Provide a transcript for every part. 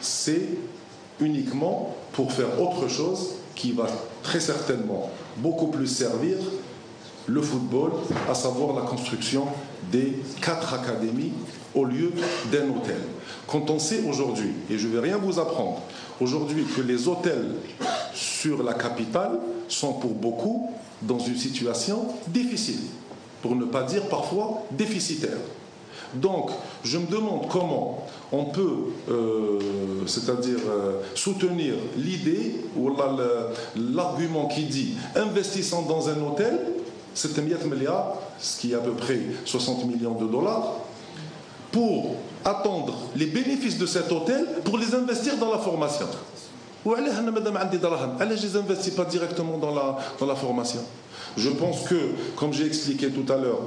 c'est uniquement pour faire autre chose qui va très certainement beaucoup plus servir le football, à savoir la construction des 4 académies au lieu d'un hôtel. Quand on sait aujourd'hui, et je ne vais rien vous apprendre, aujourd'hui que les hôtels sur la capitale sont pour beaucoup dans une situation difficile, pour ne pas dire parfois déficitaire. Donc, je me demande comment on peut, soutenir l'idée ou l'argument qui dit investissant dans un hôtel, c'est 100 milliards, ce qui est à peu près 60 millions de dollars, pour attendre les bénéfices de cet hôtel pour les investir dans la formation. Ou alors, je ne les investis pas directement dans la formation. Je pense que, comme j'ai expliqué tout à l'heure,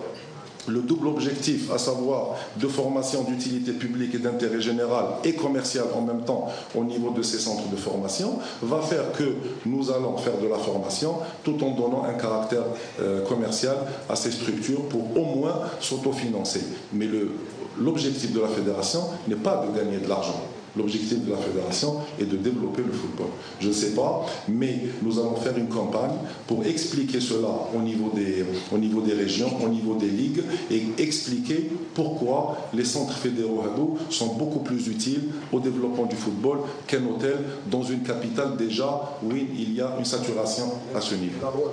le double objectif, à savoir de formation d'utilité publique et d'intérêt général et commercial en même temps au niveau de ces centres de formation, va faire que nous allons faire de la formation tout en donnant un caractère commercial à ces structures pour au moins s'autofinancer. Mais l'objectif de la fédération n'est pas de gagner de l'argent. L'objectif de la fédération est de développer le football. Je ne sais pas, mais nous allons faire une campagne pour expliquer cela au niveau des régions, au niveau des ligues, et expliquer pourquoi les centres fédéraux sont beaucoup plus utiles au développement du football qu'un hôtel dans une capitale déjà où il y a une saturation à ce niveau.